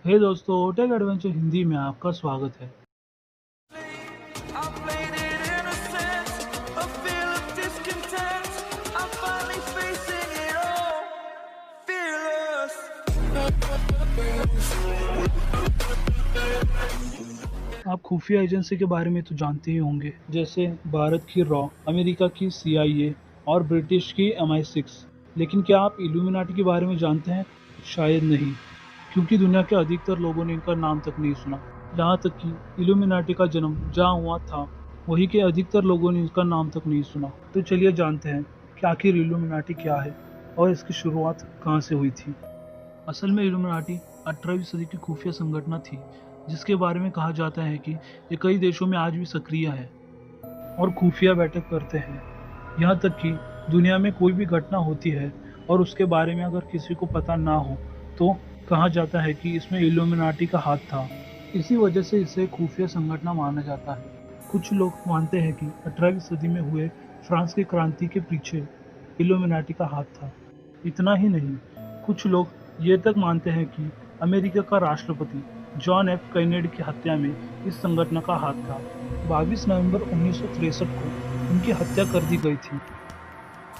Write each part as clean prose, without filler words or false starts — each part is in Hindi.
हे दोस्तों, टेक एडवेंचर हिंदी में आपका स्वागत है। I played it innocent, a feel of discontent. I'm finally facing it all, fearless. आप खुफिया एजेंसी के बारे में तो जानते ही होंगे, जैसे भारत की रॉ, अमेरिका की CIA और ब्रिटिश की MI6। लेकिन क्या आप इल्यूमिनाटी के बारे में जानते हैं? शायद नहीं, क्योंकि दुनिया के अधिकतर लोगों ने इनका नाम तक नहीं सुना। यहाँ तक कि इल्यूमिनाटी का जन्म जहाँ हुआ था, वहीं के अधिकतर लोगों ने इसका नाम तक नहीं सुना। तो चलिए जानते हैं कि आखिर इल्यूमिनाटी क्या है और इसकी शुरुआत कहाँ से हुई थी। असल में इल्यूमिनाटी 18वीं सदी की खुफिया संगठन थी, जिसके बारे में कहा जाता है कि ये कई देशों में आज भी सक्रिय है और खुफिया बैठक करते हैं। यहाँ तक कि दुनिया में कोई भी घटना होती है और उसके बारे में अगर किसी को पता ना हो, तो कहा जाता है कि इसमें इल्यूमिनाटी का हाथ था। इसी वजह से इसे खुफिया संगठन माना जाता है। कुछ लोग मानते हैं कि 18वीं सदी में हुए फ्रांस की क्रांति के पीछे इल्यूमिनाटी का हाथ था। इतना ही नहीं, कुछ लोग ये तक मानते हैं कि अमेरिका का राष्ट्रपति जॉन एफ कैनेडी की हत्या में इस संगठन का हाथ था। 22 नवंबर 1963 को उनकी हत्या कर दी गई थी।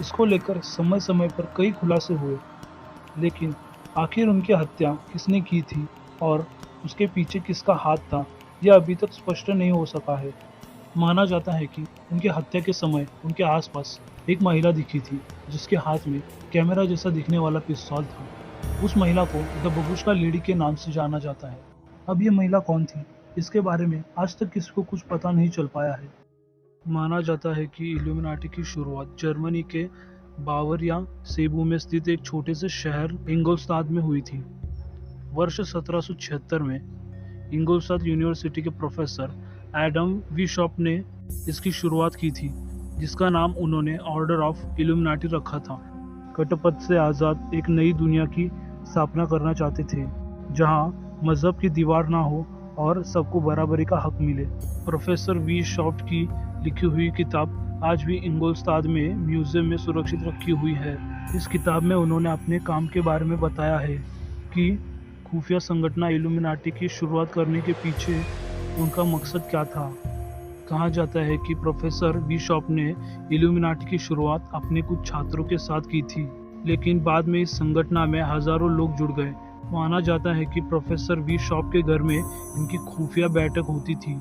इसको लेकर समय समय पर कई खुलासे हुए, लेकिन आखिर उनकी हत्या किसने की थी और उसके पीछे किसका हाथ था, यह अभी तक स्पष्ट नहीं हो सका है। माना जाता है कि उनकी हत्या के समय उनके आसपास एक महिला दिखी थी, जिसके हाथ में कैमरा जैसा दिखने वाला पिस्तौल था। उस महिला को द बबूश्का लेडी के नाम से जाना जाता है। अब ये महिला कौन थी, इसके बारे में आज तक किसी को कुछ पता नहीं चल पाया है। माना जाता है कि इल्यूमिनाटी की शुरुआत जर्मनी के बावरिया सेबू में स्थित एक छोटे से शहर इंगोल्स्ताद में हुई थी। वर्ष 1776 में इंगोल्स्ताद यूनिवर्सिटी के प्रोफेसर एडम वीशॉप ने इसकी शुरुआत की थी, जिसका नाम उन्होंने ऑर्डर ऑफ इल्यूमिनाटी रखा था। कटपथ से आज़ाद एक नई दुनिया की स्थापना करना चाहते थे, जहां मजहब की दीवार ना हो और सबको बराबरी का हक मिले। प्रोफेसर वी शॉप की लिखी हुई किताब आज भी इंगोल्स्ताद में म्यूजियम में सुरक्षित रखी हुई है। इस किताब में उन्होंने अपने काम के बारे में बताया है कि खुफिया संगठन इल्यूमिनाटी की शुरुआत करने के पीछे उनका मकसद क्या था। कहा जाता है कि प्रोफेसर बिशॉप ने इल्यूमिनाटी की शुरुआत अपने कुछ छात्रों के साथ की थी, लेकिन बाद में इस संगठन में हजारों लोग जुड़ गए। माना जाता है कि प्रोफेसर बिशॉप के घर में इनकी खुफिया बैठक होती थी।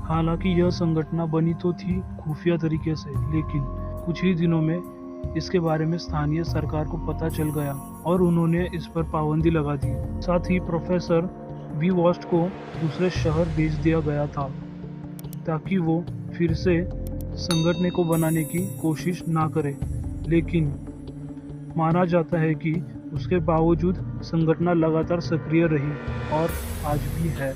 हालांकि यह संगठन बनी तो थी खुफिया तरीके से, लेकिन कुछ ही दिनों में इसके बारे में स्थानीय सरकार को पता चल गया और उन्होंने इस पर पाबंदी लगा दी। साथ ही प्रोफेसर बी वॉस्ट को दूसरे शहर भेज दिया गया था, ताकि वो फिर से संगठन को बनाने की कोशिश ना करे। लेकिन माना जाता है कि उसके बावजूद संगठन लगातार सक्रिय रही और आज भी है।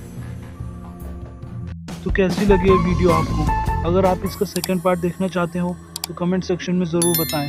तो कैसी लगी ये वीडियो आपको? अगर आप इसका सेकंड पार्ट देखना चाहते हो तो कमेंट सेक्शन में ज़रूर बताएं।